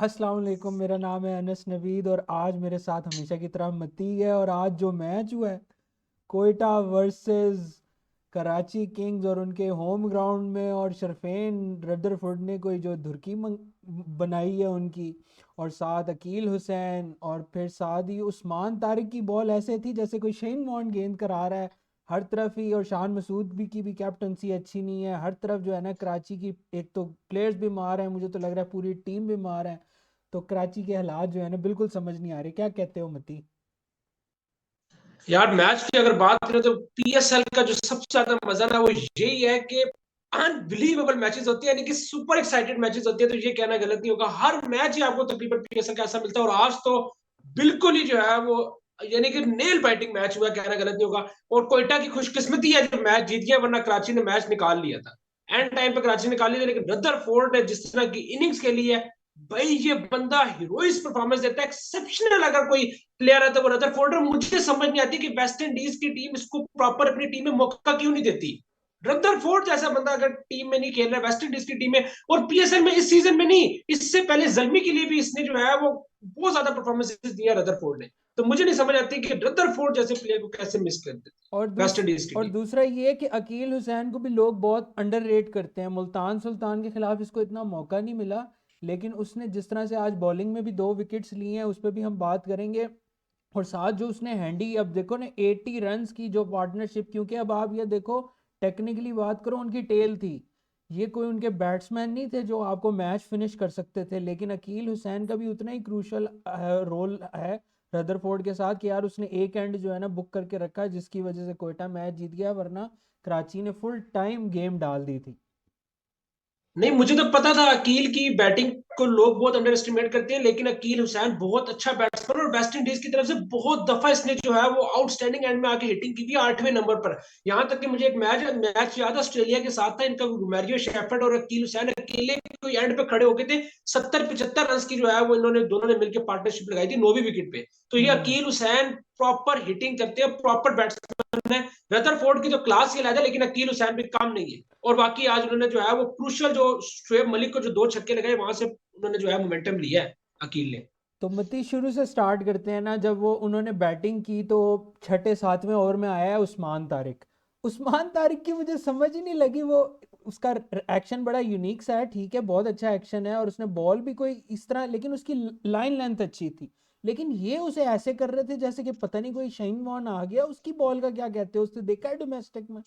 अस्सलाम वालेकुम। मेरा नाम है अनस नवीद और आज मेरे साथ हमेशा की तरह मती है। और आज जो मैच हुआ है, कोयटा वर्सेस कराची किंग्स, और उनके होम ग्राउंड में, और शरफेन रदरफोर्ड ने कोई जो धुरकी बनाई है उनकी, और साथ अकील हुसैन, और फिर साथ ही उस्मान तारिक की बॉल ऐसे थी जैसे कोई शेन वॉर्न गेंद करा रहा है हर तरफ ही। और शान मसूद भी कैप्टनसी अच्छी नहीं है हर तरफ, जो है ना कराची की, एक तो प्लेयर्स भी मार हैं, मुझे तो लग रहा है पूरी टीम भी मार है। तो कराची के हालात जो है ना बिल्कुल समझ नहीं आ रहे। क्या कहते हो मती? यार मैच की अगर बात करें तो पीएसएल का जो सबसे ज्यादा मजा ना वो यही है कि अनबिलीवेबल मैचेस होती है, यानी कि सुपर एक्साइटेड मैचेस होती है। तो ये कहना गलत नहीं होगा, हर मैच ही आपको तकरीबन पीएसएल का ऐसा मिलता है। और आज तो बिल्कुल ही जो है वो, यानी कि नेल बाइटिंग मैच हुआ, कहना गलत नहीं होगा। और कोयटा की खुशकिस्मती है जो मैच जीत गया, वरना कराची ने मैच निकाल लिया था। एंड टाइम पे कराची निकाल लिया, लेकिन रदरफोर्ड ने जिस तरह की इनिंग्स खेली है, भाई ये बंदा हीरोइस परफॉर्मेंस देता है, एक्सेप्शनल। अगर कोई प्लेयर है तो वो रदरफोर्ड है। मुझे समझ नहीं आती कि वेस्ट इंडीज की टीम इसको प्रॉपर अपनी टीम में मौका क्यों नहीं देती। रदरफोर्ड जैसा बंदा अगर टीम में नहीं खेल रहा है वेस्ट इंडीज की टीम में, और पीएसएल में इस सीजन में नहीं, इससे पहले जल्मी के लिए भी इसने जो है वो बहुत ज्यादा परफॉर्मेंस दिया रदरफोर्ड ने। तो मुझे नहीं समझ आती कि रदरफोर्ड जैसे प्लेयर को कैसे मिस कर और देते वेस्ट दूस इंडीज की और टीम। दूसरा ये कि अकील हुसैन को भी लोग बहुत अंडर रेट करते हैं। मुल्तान सुल्तान के खिलाफ इसको इतना मौका नहीं मिला, लेकिन उसने जिस तरह से आज बॉलिंग में भी 2 विकेट्स लिए हैं, उस पर भी हम बात करेंगे। और साथ जो उसने हैंडी, अब देखो ना, 80 रन्स की जो पार्टनरशिप, क्योंकि अब आप ये देखो, टेक्निकली बात करो, उनकी टेल थी। ये कोई उनके बैट्समैन नहीं थे जो आपको मैच फिनिश कर सकते थे, लेकिन अकील हुसैन का भी उतना ही क्रूशल रोल है रदरफोर्ड के साथ, कि यार उसने एक एंड जो है ना बुक करके रखा है, जिसकी वजह से कोयटा मैच जीत गया, वरना कराची ने फुल टाइम गेम डाल दी थी। नहीं, मुझे तो पता था अकील की बैटिंग को लोग बहुत अंडर एस्टिमेट करते हैं, लेकिन अकील हुसैन बहुत अच्छा बैट्समैन, और वेस्ट इंडीज की तरफ से बहुत दफा इसने जो है वो आउटस्टैंडिंग एंड में आके हिटिंग की थी 8वें नंबर पर। यहां तक कि मुझे एक मैच याद है, ऑस्ट्रेलिया के साथ था इनका, मैरियो शेफर्ड और अकील हुसैन अकेले कोई एंड पे खड़े हो गए थे। 70-75 रन की जो है वो इन्होंने दोनों ने मिलकर पार्टनरशिप लगाई थी 9वीं विकेट पे। तो ये हम्म। अकील हुसैन प्रॉपर हिटिंग करते हैं, प्रॉपर बैट्समैन है। रदरफोर्ड की जो क्लास ये है, लेकिन अकील हुसैन भी काम नहीं है। और बाकी आज उन्होंने जो है वो क्रूशल, जो शोएब मलिक को जो 2 छक्के लगाए, वहां से उन्होंने जो है मोमेंटम लिया है अकील ने। तो मती शुरू से स्टार्ट करते हैं ना। जब वो उन्होंने बैटिंग की तो छठे सातवें ओवर में आया है उस्मान तारिक। उस्मान तारिक की मुझे समझ ही नहीं लगी। वो, उसका एक्शन बड़ा यूनिक सा है, ठीक है, बहुत अच्छा एक्शन है, और उसने बॉल भी कोई इस तरह, लेकिन उसकी लाइन लेंथ अच्छी थी। लेकिन ये उसे ऐसे कर रहे थे जैसे कि पता नहीं कोई शाइन वॉन आ गया। उसकी बॉल का क्या कहते हो? उसने देखा है डोमेस्टिक में?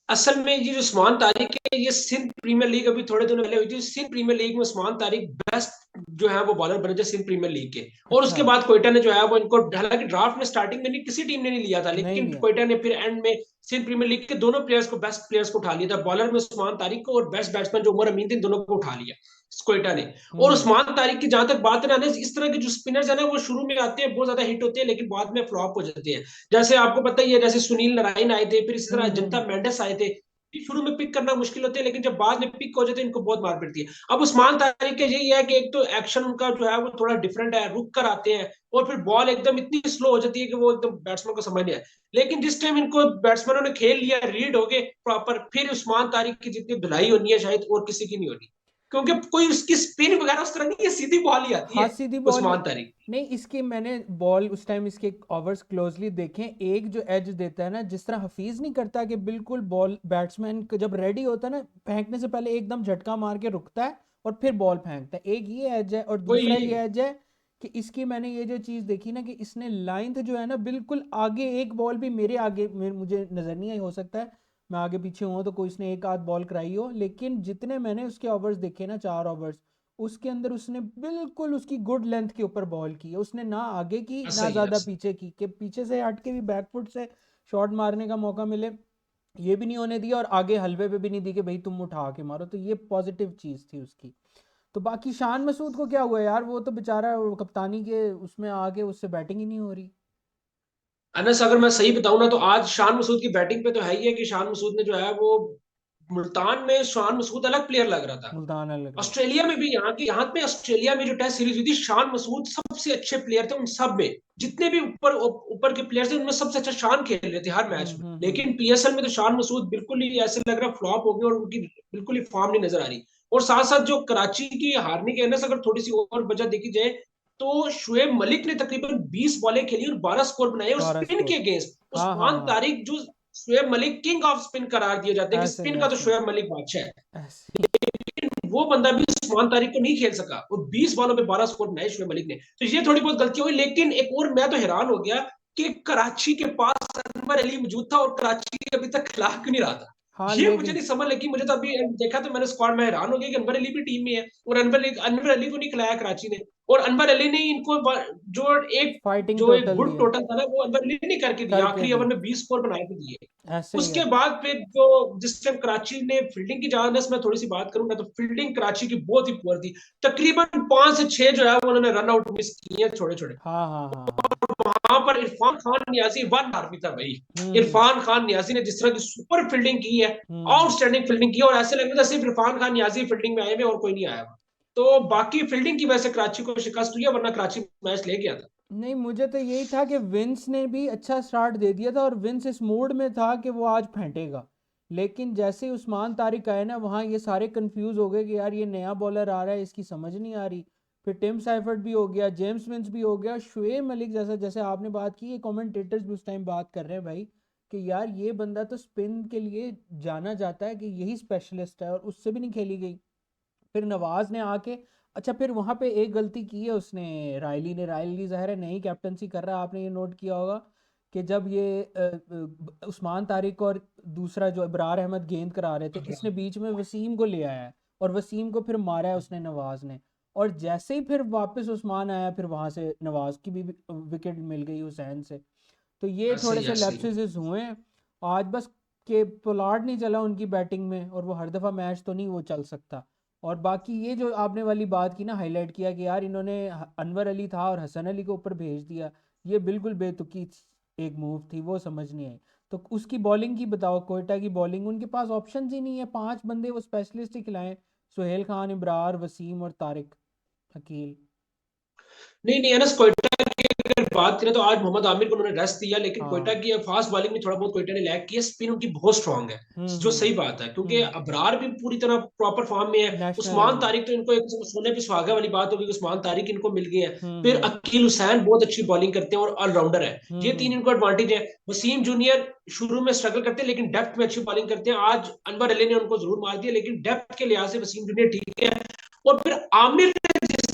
असल में ये जो उस्मान तारिक है, ये सिंध प्रीमियर लीग अभी थोड़े दिनों पहले हुई थी। सिंध प्रीमियर लीग में उस्मान तारिक बेस्ट जो है वो बॉलर बने थे सिंध प्रीमियर लीग के। और अच्छा। उसके बाद कोयटा ने जो है वो इनको, हालांकि ड्राफ्ट में स्टार्टिंग में नहीं, किसी टीम ने नहीं लिया था, नहीं लेकिन लिया। कोयटा ने फिर एंड में सिंध प्रीमियर लीग के दोनों प्लेयर्स को, बेस्ट प्लेयर्स को उठा लिया था। बॉलर में उस्मान तारिक को, और बेस्ट बैट्समैन जो उमर अमीन थे, दोनों को उठा लिया कोयटा ने। और हम्म। उस्मान तारिक की जहां तक बात है ना, इस तरह के जो स्पिनर्स है ना, वो शुरू में आते हैं, बहुत ज्यादा हिट होते हैं, लेकिन बाद में फ्लॉप हो जाते हैं। जैसे आपको पता ही है, जैसे सुनील नारायण आए थे, फिर इसी तरह हम्म। अजंता मेंडिस आए थे। शुरू में पिक करना मुश्किल होते हैं, लेकिन जब बाद में पिक हो जाते हैं, इनको बहुत मार पड़ती है। अब उस्मान तारिक का यही है कि एक तो एक्शन उनका जो है वो थोड़ा डिफरेंट है, रुक कर आते हैं, और फिर बॉल एकदम इतनी स्लो हो जाती है कि वो एकदम बैट्समैन को समझ नहीं आया। लेकिन जिस टाइम इनको बैट्समैनों ने खेल लिया, रीड हो गए प्रॉपर, फिर उस्मान तारिक की जितनी धुलाई होनी है शायद और किसी की नहीं होनी। क्योंकि कोई उसकी स्पिन वगैरह उस तरह नहीं है, सीधी बॉल ही आती हाँ, है सीधी बॉल ही। उस्मान तारिक। नहीं, इसकी मैंने बॉल उस टाइम इसके ओवर्स क्लोजली देखे। एक जो एज देता है ना, जिस तरह हफीज नहीं करता, कि बिल्कुल बॉल बैट्समैन को जब रेडी होता है ना फेंकने से पहले एकदम झटका मार के रुकता है और फिर बॉल फेंकता है, एक ये एज है। और दूसरा वही ये एज है कि इसकी मैंने ये जो चीज़ देखी ना, कि इसने लाइन जो है ना बिल्कुल आगे, एक बॉल भी मेरे आगे मुझे नज़र नहीं आई। हो सकता है मैं आगे पीछे हूँ तो कोई इसने एक आध बॉल कराई हो, लेकिन जितने मैंने उसके ओवर्स देखे ना, 4 ओवर्स, उसके अंदर उसने बिल्कुल उसकी गुड लेंथ के ऊपर बॉल की है। उसने ना आगे की ना सही है। ज़्यादा पीछे की, कि पीछे से हट के भी बैकफुट से शॉट मारने का मौका मिले, ये भी नहीं होने दिया, और आगे हलवे पे भी नहीं दी कि भाई तुम उठा के मारो। तो ये पॉजिटिव चीज़ थी उसकी। तो बाकी शान मसूद को क्या हुआ यार? वो तो बेचारा कप्तानी के उसमें आके उससे बैटिंग ही नहीं हो रही। अनस, अगर मैं सही बताऊं ना, तो आज शान मसूद की बैटिंग पे तो है ही है कि शान मसूद ने जो है वो, मुल्तान में शान मसूद अलग प्लेयर लग रहा था। मुल्तान लग रहा था। ऑस्ट्रेलिया में भी, यहाँ पे ऑस्ट्रेलिया में जो टेस्ट सीरीज हुई थी, शान मसूद सबसे अच्छे प्लेयर थे उन सब में। जितने भी ऊपर ऊपर के प्लेयर थे, उनमें सबसे अच्छा शान खेल रहे थे हर मैच में। हम्म। लेकिन पीएसएल में तो शान मसूद बिल्कुल ही ऐसे लग रहा फ्लॉप हो गए, और उनकी बिल्कुल ही फॉर्म नहीं नजर आ रही। और साथ साथ जो कराची की हारने की अगर थोड़ी सी और वजह देखी जाए तो शुएब मलिक ने तकरीबन 20 बॉलें खेली और 12 स्कोर बनाए और 12 स्पिन स्कोर। के अगेंस्ट हाँ हाँ उस्मान हाँ। तारिक जो Shoaib Malik king off spin करार दिए जाते हैं कि ऐसे ही स्पिन का तो ऐसे ही शुएब मलिक बादशाह है, ऐसे ही। वो बंदा भी उस्मान तारिक को नहीं खेल सका और 20 बॉलों पे 12 स्कोर बनाए शुएब मलिक ने। तो ये थोड़ी बहुत गलती हुई, लेकिन एक और मैं तो हैरान हो गया कि कराची के पास अनवर अली मौजूद था और कराची अभी तक खिला क्यों नहीं रहा था। हाँ ये मुझे लेकिन नहीं समझ लगी। मुझे तो अभी देखा तो मैंने स्क्वाड में हैरान हो गया कि अनवर अली भी टीम में है और अनवर अली को नहीं खिलाया कराची ने। और अनवर अली ने इनको जो एक फाइटिंग जो एक टोटल गुड दिया, टोटल था ना वो अनवर अली ने करके दिया, करके आखिरी ओवर दी। में 20 स्कोर बनाए के दिए। ऐसे ही उसके है। बाद फिर जो जिस टाइम कराची ने फील्डिंग की जहां मैं थोड़ी सी बात करूंगा तो फील्डिंग कराची की बहुत ही पुअर थी। तकरीबन 5 से 6 जो है वो उन्होंने रन आउट मिस किए हैं छोटे छोटे। हाँ हाँ हाँ हाँ। वहां पर इरफान खान नियाजी वन आर्मी था भाई। हम्म। इरफान खान नियाजी ने जिस तरह की सुपर फील्डिंग की है, हम्म। आउटस्टैंडिंग फील्डिंग की, और ऐसे लग रहा था सिर्फ इरफान खान नियाजी फील्डिंग में आए हुए और कोई नहीं आया। तो बाकी फील्डिंग की वजह से कराची को शिकस्त हुई है, वरना कराची मैच ले गया था। नहीं, मुझे तो यही था कि विंस ने भी अच्छा स्टार्ट दे दिया था और विंस इस मूड में था कि वो आज फेंटेगा। लेकिन जैसे ही उस्मान तारिक आए ना, वहाँ ये सारे कंफ्यूज हो गए कि यार ये नया बॉलर आ रहा है, इसकी समझ नहीं आ रही। फिर टिम साइफर्ट भी हो गया, जेम्स विंस भी हो गया, शुएब मलिक जैसा, जैसे आपने बात की, ये कमेंटेटर्स भी उस टाइम बात कर रहे हैं भाई कि यार ये बंदा तो स्पिन के लिए जाना जाता है कि यही स्पेशलिस्ट है, और उससे भी नहीं खेली गई। फिर नवाज ने आके, अच्छा फिर वहां पे एक गलती की है उसने, रायली ज़ाहिर है नई कैप्टनसी कर रहा है, आपने ये नोट किया होगा कि जब ये उस्मान तारिक और दूसरा जो इब्रार अहमद गेंद करा रहे थे, इसने बीच में वसीम को ले आया है और वसीम को फिर मारा है उसने, नवाज ने। और जैसे ही फिर वापस उस्मान आया, फिर वहां से नवाज की भी विकेट मिल गई हुसैन से। तो ये ऐसे थोड़े ही से ऐसे ही। लैप्सेस हुए हैं आज बस, के पोलार्ड नहीं चला उनकी बैटिंग में, और वो हर दफ़ा मैच तो नहीं वो चल सकता। और बाकी ये जो आपने वाली बात की ना, हाईलाइट किया कि यार इन्होंने अनवर अली था और हसन अली को ऊपर भेज दिया, ये बिल्कुल बेतुकी एक मूव थी, वो समझ नहीं आई। तो उसकी बॉलिंग की बताओ, कोयटा की बॉलिंग, उनके पास ऑप्शंस ही नहीं है, 5 बंदे वो स्पेशलिस्ट ही खिलाएं, सुहेल खान, इब्रार, वसीम और तारिक अकील। नहीं नहीं अनस, कोयटा की अगर बात करें तो आज मोहम्मद आमिर को उन्होंने रेस्ट दिया, लेकिन कोयटा हाँ। की फास्ट बॉलिंग में थोड़ा बहुत कोयटा ने लैग किया। स्पिन उनकी बहुत स्ट्रांग है, जो सही बात है, क्योंकि हम्म। अबरार भी पूरी तरह प्रॉपर फॉर्म में है। नेशनल उस्मान में। तारिक तो इनको एक सोने पे सुहागा वाली बात होगी, उस्मान तारिक इनको मिल गए हैं। फिर हम्म। अकील हुसैन बहुत अच्छी बॉलिंग करते हैं और ऑलराउंडर है, ये तीन हम्म। इनको एडवांटेज है। वसीम जूनियर शुरू में स्ट्रगल करते हैं लेकिन डेप्थ में अच्छी बॉलिंग करते हैं। आज अनवर अली ने उनको जरूर मार दिया, लेकिन डेप्थ के लिहाज से वसीम जूनियर ठीक है। और फिर आमिर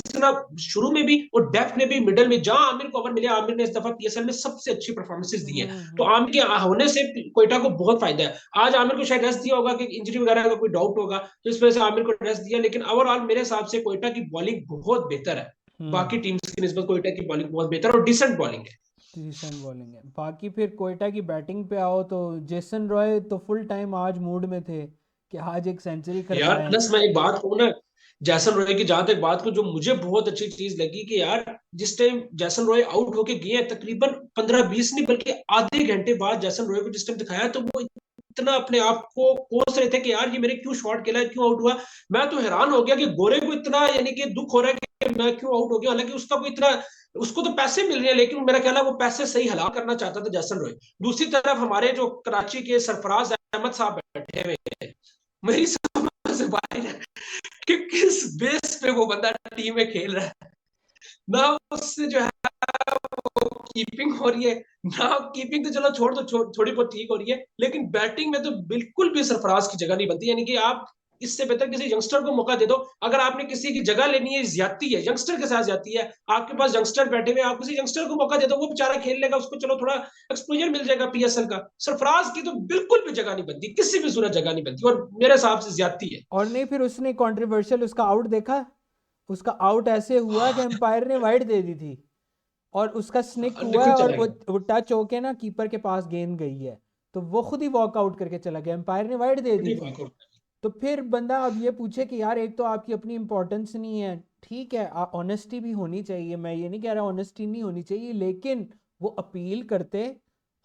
जितना शुरू में भी और डेप्थ में भी मिडल में जहां आमिर को ओवर मिले, आमिर ने इस दफा पीएसएल में सबसे अच्छी परफॉर्मेंसेस दी है। तो हम्म। आमिर के होने से कोयटा को बहुत फायदा है। आज आमिर को शायद रेस्ट दिया होगा कि इंजरी वगैरह का कोई डाउट होगा, तो इस वजह से आमिर को रेस्ट दिया, लेकिन ओवरऑल मेरे हिसाब से कोयटा की बॉलिंग बहुत बेहतर है। बाकी हम्म। टीम्स की निस्बत कोयटा की बॉलिंग बहुत बेहतर और डिसेंट बॉलिंग है। डिसेंट बॉलिंग है। बाकी फिर कोयटा की बैटिंग पे आओ तो जेसन रॉय तो फुल टाइम आज मूड में थे कि आज एक सेंचुरी यार करवाएं। अनस, मैं एक बात कहूँ ना, जैसन रॉय की जहां तक बात को, जो मुझे बहुत अच्छी चीज लगी कि यार जिस टाइम जैसन रॉय आउट होके गए हैं, तकरीबन 15-20 नहीं बल्कि आधे घंटे बाद जैसन रॉय को जिस टाइम दिखाया, तो वो इतना अपने आप को कोस रहे थे कि यार ये मेरे क्यों शॉट खेला है, क्यों आउट हुआ। मैं तो हैरान हो गया कि गोरे को इतना यानी कि दुख हो रहा है कि मैं क्यों आउट हो गया, हालांकि उसका कोई इतना, उसको तो पैसे मिल रहे हैं, लेकिन मेरा ख्याल है वो पैसे सही हलाल करना चाहता था जैसन रॉय। दूसरी तरफ हमारे जो कराची के सरफराज अहमद साहब बैठे हुए हैं, मेरी समझ से बाहर है कि किस बेस पे वो बंदा टीम में खेल रहा है। ना उससे जो है कीपिंग हो रही है, ना कीपिंग तो चलो छोड़ दो, थोड़ी बहुत ठीक हो रही है, लेकिन बैटिंग में तो बिल्कुल भी सरफराज की जगह नहीं बनती। यानी कि आप इससे बेहतर किसी यंगस्टर को मौका दे दो। अगर आपने किसी की जगह लेनी है, ज्यादती है, यंगस्टर के साथ ज्यादती है। आपके पास यंगस्टर बैठे हुए, आप किसी यंगस्टर को मौका दे दो, वो बेचारा खेल लेगा, उसको चलो थोड़ा एक्सपोजर मिल जाएगा पीएसएल का। सरफराज की तो बिल्कुल भी जगह नहीं बनती, किसी भी सूरत जगह नहीं बनती, और मेरे हिसाब से ज्यादती है। और नहीं, फिर उसने कंट्रोवर्शियल उसका आउट देखा, उसका आउट ऐसे हुआ कि एम्पायर ने वाइड दे दी थी, और उसका स्निक हुआ निकल है और चला गया। वो टच होके ना कीपर के पास गेंद गई है, तो वो खुद ही वॉकआउट करके चला गया, एम्पायर ने वाइड दे दी थी। तो फिर बंदा अब ये पूछे कि यार एक तो आपकी अपनी इंपॉर्टेंस नहीं है, ठीक है ऑनेस्टी भी होनी चाहिए, मैं ये नहीं कह रहा ऑनेस्टी नहीं होनी चाहिए, लेकिन वो अपील करते,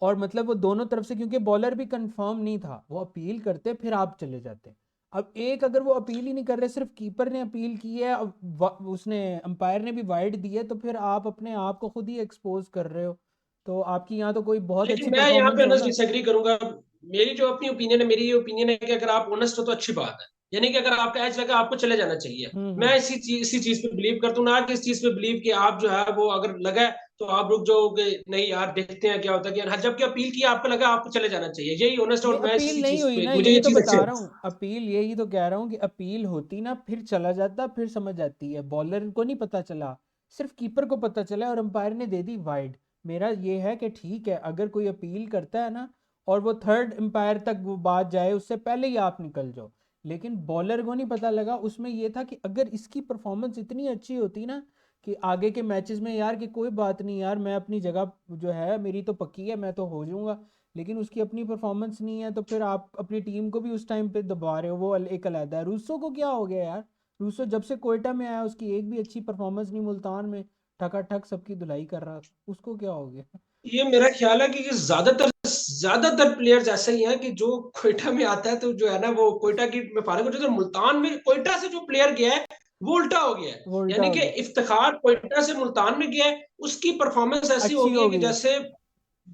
और मतलब वो दोनों तरफ से, क्योंकि बॉलर भी कंफर्म नहीं था, वो अपील करते फिर आप चले जाते। अब एक अगर वो अपील ही नहीं कर रहे, सिर्फ कीपर ने अपील की है, अब उसने अंपायर ने भी वाइड दी है, तो फिर आप अपने आप को खुद ही एक्सपोज कर रहे हो। तो आपकी यहाँ तो कोई बहुत लेकिन अच्छी मैं यहाँ परफॉर्मेंस पे हो अनस ना। डिसएग्री करूंगा। मेरी जो अपनी ओपिनियन है, मेरी ये ओपिनियन है कि अगर आप ऑनेस्ट हो तो अच्छी बात है। यानी कि अगर आपका एज लगा आपको चले जाना चाहिए। हम्म। मैं इसी चीज पे बिलीव करता हूँ ना, कि इस चीज पे बिलीव कि आप जो है वो अगर लगा है तो आप रुक जाओगे, नहीं यार देखते हैं क्या होता है, कि हाँ, जबकि अपील किया आपको लगा आपको चले जाना चाहिए, यही ऑनेस्ट, नहीं और मैं अपील इसी नहीं चीज हुई पे, ना, मुझे यही ये तो चीज अच्छी बता रहा लगती हूँ, अपील यही तो कह रहा हूँ कि अपील होती ना फिर चला जाता, फिर समझ आती है। बॉलर को नहीं पता चला, सिर्फ कीपर को पता चला और अंपायर ने दे दी वाइड। मेरा ये है कि ठीक है, अगर कोई अपील करता है ना और वो थर्ड अंपायर तक वो बात जाए उससे पहले ही आप निकल जाओ। लेकिन बॉलर को नहीं पता लगा, उसमें ये था कि अगर इसकी परफॉर्मेंस इतनी अच्छी होती ना कि आगे के मैचेस में यार कि कोई बात नहीं यार, मैं अपनी जगह जो है मेरी तो पक्की है, मैं तो हो जाऊंगा, लेकिन उसकी अपनी परफॉर्मेंस नहीं है, तो फिर आप अपनी टीम को भी उस टाइम पे दबा रहे हो। वो एक अलग है। रूसो को क्या हो गया यार? रूसो जब से कोयटा में आया उसकी एक भी अच्छी परफॉर्मेंस नहीं, मुल्तान में ठकाठक सबकी धुलाई कर रहा था, उसको क्या हो गया? ये मेरा ख्याल है कि ये ज्यादातर प्लेयर्स ऐसे ही हैं कि जो कोयटा में आता है तो जो है ना वो कोयटा की में फारिग हो जाता है, मुल्तान में कोयटा से जो प्लेयर गया है वो उल्टा हो गया है। वो उल्टा यानी हो कि गया, इफ्तिखार कोयटा से मुल्तान में गया है, उसकी परफॉर्मेंस ऐसी हो अच्छी गई है हो कि गई, जैसे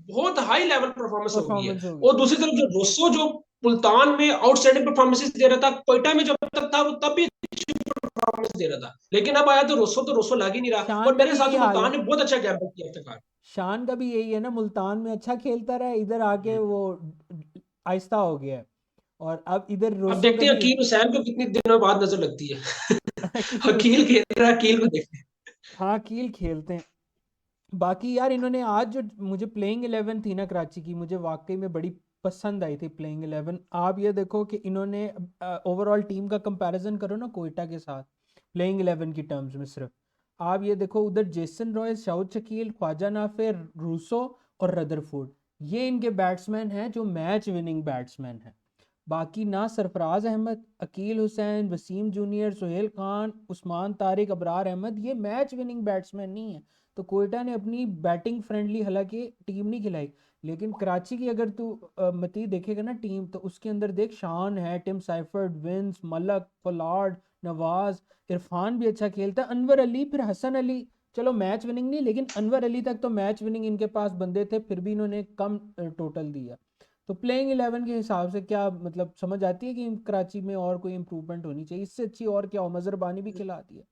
बहुत हाई लेवल परफॉर्मेंस हो गई है। परफॉर्मेंस हो गई। और दूसरी तरफ जो रोसो जो मुल्तान में आउटस्टैंडिंग परफॉर्मेंसेस दे रहा था, कोयटा में जब तक था वो तब भी परफॉर्मेंस दे रहा था, लेकिन अब आया तो रोसो लग ही नहीं रहा। शान और का मेरे भी हिसाब यही से हाल मुल्तान है, ने बहुत अच्छा गैम्बल किया इफ्तिखार। शान का भी यही है ना, मुल्तान में अच्छा खेलता रहा, इधर आके वो आहिस्ता हो गया है। और अब इधर अब रोसो का देखते हैं भी अकील हुसैन को कितनी दिनों बाद नजर लगती है। अकील अकील हुसैन, खेल रहा है, अकील को देखते हैं। हाँ कील खेलते हैं। बाकी यार इन्होंने आज जो मुझे प्लेइंग 11 थी ना कराची की, मुझे वाकई में बड़ी पसंद आई थी प्लेइंग 11। आप ये देखो कि इन्होंने ओवरऑल टीम का कंपैरिजन करो ना कोयटा के साथ प्लेइंग 11 की टर्म्स में सिर्फ, आप ये देखो उधर Jason Roy, Saud Shakeel, Khawaja Nafay, Rossouw और रदरफोर्ड, ये इनके बैट्समैन हैं जो मैच विनिंग बैट्समैन हैं। बाकी ना सरफराज अहमद, अकील हुसैन, वसीम जूनियर, सुहेल खान, उस्मान तारिक, अबरार अहमद, ये मैच विनिंग बैट्समैन नहीं है। तो कोयटा ने अपनी बैटिंग फ्रेंडली हालांकि टीम नहीं खिलाई, लेकिन कराची की अगर तू मती देखेगा ना टीम, तो उसके अंदर देख शान है, Tim Seifert, Vince, Malik, Pollard, Nawaz, Irfan भी अच्छा खेलता है, अनवर अली, फिर हसन अली। चलो मैच विनिंग नहीं, लेकिन अनवर अली तक तो मैच विनिंग इनके पास बंदे थे, फिर भी इन्होंने कम टोटल दिया। तो प्लेइंग 11 के हिसाब से क्या मतलब समझ आती है कि कराची में और कोई इंप्रूवमेंट होनी चाहिए, इससे अच्छी और क्या हो? मजरबानी भी खिला दिया।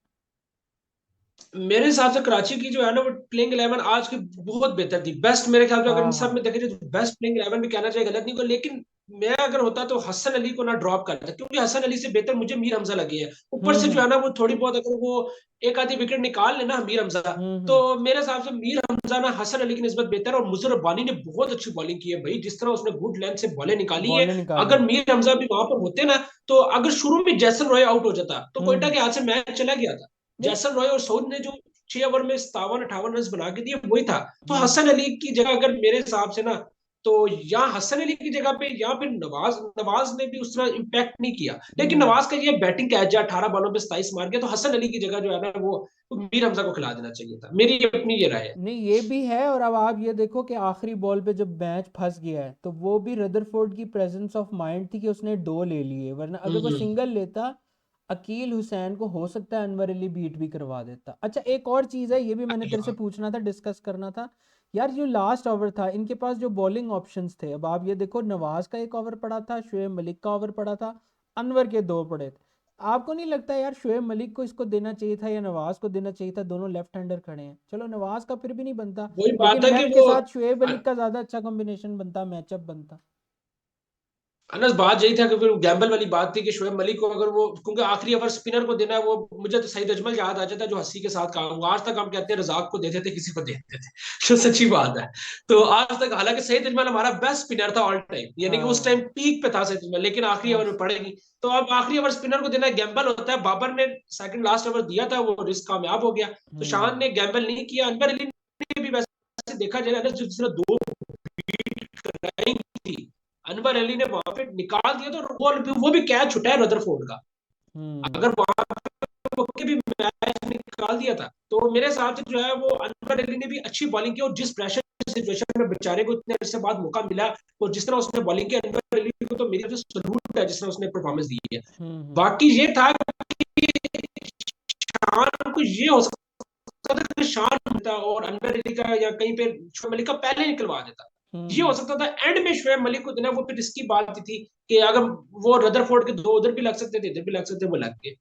मेरे हिसाब से कराची की जो है ना वो प्लेइंग 11 आज की बहुत बेहतर थी, बेस्ट मेरे ख्याल से। अगर इन हाँ सब हाँ। में देखें तो बेस्ट प्लेइंग 11 भी कहना चाहिए, गलत नहीं को, लेकिन मैं अगर होता तो हसन अली को ना ड्रॉप करता, क्योंकि हसन अली से बेहतर मुझे मीर हमजा लगे हैं। ऊपर से जो हम्म। है ना वो थोड़ी बहुत अगर वो एक आधी विकेट निकाल लेना मीर हमजा, तो हम्म। मेरे हिसाब से मीर हमजा ना हसन अली की निस्बत बेहतर है। और मुजर रब्बानी ने बहुत अच्छी बॉलिंग की है भाई, जिस तरह उसने गुड लेंथ से बॉलें निकाली है। बॉलें निकाली अगर हैं। मीर हमजा भी वहां पर होते ना, तो अगर शुरू में जैसन रॉय आउट हो जाता तो कोयटा हम्म। के हाथ से मैच चला गया था। नहीं। जैसन रॉय और सऊद ने जो 6 ओवर में 57-58 रन बना के दिए वही था। तो हम्म। हसन अली की जगह अगर मेरे हिसाब से ना, तो यहाँ हसन अली की जगह पे या फिर नवाज नवाज ने भी उस तरह इम्पैक्ट नहीं किया, लेकिन हम्म। नवाज का ये बैटिंग कैच है, 18 बॉलों पे 27 मार गया, तो हसन अली की जगह जो है ना वो मीर हमजा को खिला देना चाहिए था, मेरी अपनी ये राय है। नहीं ये भी है, और अब आप ये देखो कि आखिरी बॉल पे जब मैच फंस गया है तो वो भी रदरफोर्ड की प्रेजेंस ऑफ माइंड थी कि उसने दो ले लिए, वरना अगर वो हम्म। सिंगल लेता अकील हुसैन को हो सकता है अनवर अली बीट भी करवा देता। अच्छा एक और चीज़ है, ये भी मैंने तेरे से पूछना था, डिस्कस करना था यार, जो लास्ट ओवर था इनके पास जो बॉलिंग ऑप्शंस थे, अब आप ये देखो नवाज का एक ओवर पड़ा था, शुएब मलिक का ओवर पड़ा था, अनवर के दो पड़े थे। आपको नहीं लगता यार शुएब मलिक को इसको देना चाहिए था या नवाज को देना चाहिए था? दोनों लेफ्ट हैंडर खड़े हैं, चलो नवाज का फिर भी नहीं बनता, वही बात लेकिन है कि लेफ्ट के वो साथ शुएब मलिक का ज्यादा अच्छा कॉम्बिनेशन बनता, मैचअप बनता। अनस बात यही था कि फिर गैम्बल वाली बात थी कि शोएब मलिक को अगर वो, क्योंकि आखिरी ओवर स्पिनर को देना है, वो मुझे तो सईद अजमल याद आ जाता है जो हंसी के साथ काम, आज तक हम कहते हैं रजाक को देते थे, किसी को देते थे। जो सच्ची बात है। तो आज तक हालांकि सईद अजमल हमारा बेस्ट स्पिनर था ऑल टाइम, यानी कि उस टाइम हाँ पीक पे था सईद अजमल, लेकिन आखिरी हाँ। ओवर में पड़ेगी। तो अब आखिरी ओवर स्पिनर को देना गैम्बल होता है। बाबर ने सेकंड लास्ट ओवर दिया था, वो रिस्क कामयाब हो गया। तो शान हम्म। ने गैम्बल नहीं किया। अनवर अली ने भी वैसे देखा जाए जिसने दो थी, अनवर अली ने वहां पे निकाल दिया, तो वो भी कैच छुटा है रदरफोर्ड का। हम्म। अगर वहां पे भी मैच निकाल दिया था, तो मेरे हिसाब से जो है वो अनवर अली ने भी अच्छी बॉलिंग की, और जिस प्रेशर सिचुएशन में बेचारे को इतने अरसे बाद मौका मिला, और जिस तरह उसने बॉलिंग की, अनवर अली को तो मेरी सलूट है जिस तरह उसने परफॉर्मेंस दी है। हम्म। बाकी ये था कि शान को ये हो सकता था कि शान होता और अनवर अली का या कहीं पे शुएब अली का पहले निकलवा देता। ये हो सकता था। एंड में शोएब मलिक को देना वो फिर रिस्की बात थी कि अगर वो रदरफोर्ड के 2 उधर भी लग सकते थे, इधर भी लग सकते थे, वो लग गए।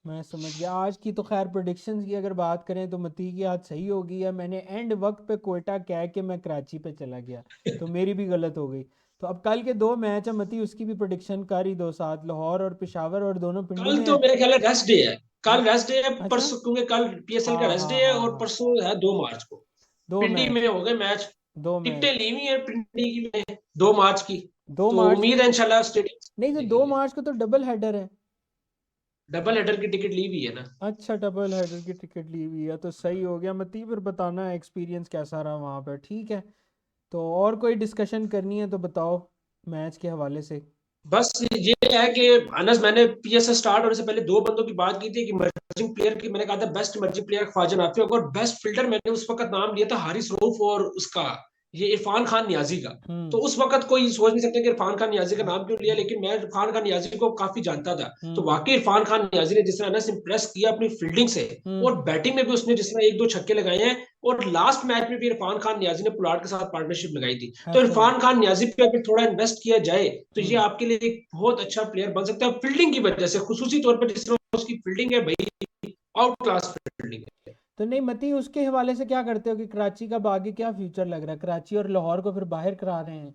मैं समझ गया। आज की तो खैर प्रोडिक्शंस की अगर बात करें तो मती की आज सही हो गई है। मैंने एंड वक्त पे कोयटा कह के मैं कराची पे चला गया, तो मेरी भी गलत हो गई। तो अब कल के 2 मैच है मती, उसकी भी प्रोडिक्शन कर ही दो साथ, लाहौर और पेशावर, और दोनों पिंडी कल में तो है। मेरे ख्याल है रेस्ट डे है। कल हाँ, रेस्ट डे है, अच्छा। परसों क्योंकि कल पीएसएल का हाँ रेस्ट हाँ डे है हाँ और हाँ। परसों है 2 मार्च को। दो पिंडी मैच में हो गए मैच। दो टिकटें मैच ली हुई है पिंडी की में 2 मार्च की। दो तो मार्च उम्मीद की है इंशाल्लाह नहीं, स्टेडियम तो दो लगेंगे। मार्च को तो डबल हेडर है। डबल हेडर की टिकट ली हुई है ना। अच्छा, डबल हेडर की टिकट ली हुई है तो सही हो गया मती। फिर बताना एक्सपीरियंस कैसा रहा वहाँ पर, ठीक है। तो और कोई डिस्कशन करनी है तो बताओ मैच के हवाले से। बस ये है कि अनस मैंने पीएसएल स्टार्ट होने से पहले 2 बंदों की बात की थी कि इमर्जिंग प्लेयर की, मैंने कहा था बेस्ट इमर्जिंग प्लेयर ख्वाजा नाफी होगा, और बेस्ट फील्डर मैंने उस वक्त नाम लिया था हारिस रऊफ और उसका ये इरफान खान नियाजी का। तो हम्म उस वक्त कोई सोच नहीं सकते कि इरफान खान नियाजी का नाम क्यों लिया, लेकिन मैं इरफान खान नियाजी को काफी जानता था। तो हम्म वाकई इरफान खान नियाजी ने जिस तरह अनस इंप्रेस किया अपनी फील्डिंग से, हम्म। और बैटिंग में भी उसने जिस तरह 1-2 छक्के लगाए हैं, और लास्ट मैच में भी इरफान खान नियाजी ने पुलाड़ के साथ पार्टनरशिप लगाई थी। तो ऐसा है। इरफान खान नियाजी पे अगर थोड़ा इन्वेस्ट किया जाए तो ये हम्म आपके लिए एक बहुत अच्छा प्लेयर बन सकता है फील्डिंग की वजह से, खुसूसी तौर पर जिस तरह उसकी फील्डिंग है भाई, आउट क्लास फील्डिंग है। तो नहीं मती, उसके हवाले से क्या करते हो कि कराची का आगे क्या फ्यूचर लग रहा है? कराची और लाहौर को फिर बाहर करा रहे हैं,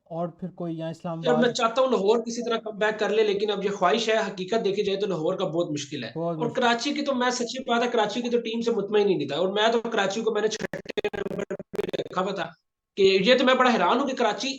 और फिर कोई यहाँ यार मैं इस्लामाबाद। चाहता हूँ लाहौर किसी तरह कम बैक कर ले, लेकिन अब ये ख्वाहिश है, हकीकत देखी जाए तो लाहौर का बहुत मुश्किल है। बहुत और मुश्किल। कराची की तो मैं सच्ची बात है, कराची की तो टीम से मुतमईन ही नहीं था, और मैं तो कराची को मैंने 6 नंबर पे रखा हुआ था। कि ये तो मैं बड़ा हैरान हूँ कि कराची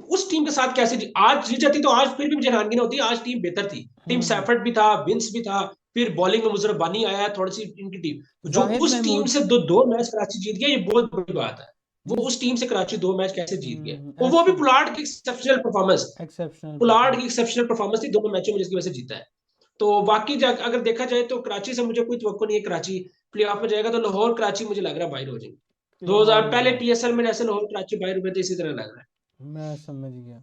उस टीम के साथ कैसे आज जीत जाती, तो आज फिर भी मुझे हैरानगी ना होती, आज टीम बेहतर थी। टीम हम्म। सैफर्ड भी था, विंस भी था, फिर बॉलिंग में मुजरब बानी आया, थोड़ी सी इनकी टीम जो जाहिद उस टीम महमूद। से दो दो मैच कराची जीत गया, ये बहुत बड़ी बात है। वो जिस उस टीम से कराची 2 मैच कैसे जीत गया, और वो भी ऐसा पुलाड़ की एक्सेप्शनल परफॉर्मेंस। एक्सेप्शनल पुलाड़ की परफॉर्मेंस। एक्सेप्शनल परफॉर्मेंस थी दोनों मैचों में, जिसकी वजह से जीता है। तो बाकी अगर देखा जाए तो कराची से मुझे कोई तवक्को नहीं है कराची प्ले ऑफ में जाएगा, तो लाहौर कराची मुझे लग रहा है बाहर हो जाएंगे। लाहौर 2000 हो पहले जाए। पीएसएल में जैसे लाहौर कराची बाहर हुए थे, इसी तरह लग रहा है। मैं समझ गया।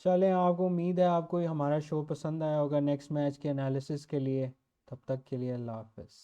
चलें, आपको उम्मीद है आपको हमारा शो पसंद आया होगा नेक्स्ट मैच के एनालिसिस के लिए। तब तक के लिए अल्लाह हाफ़िज़।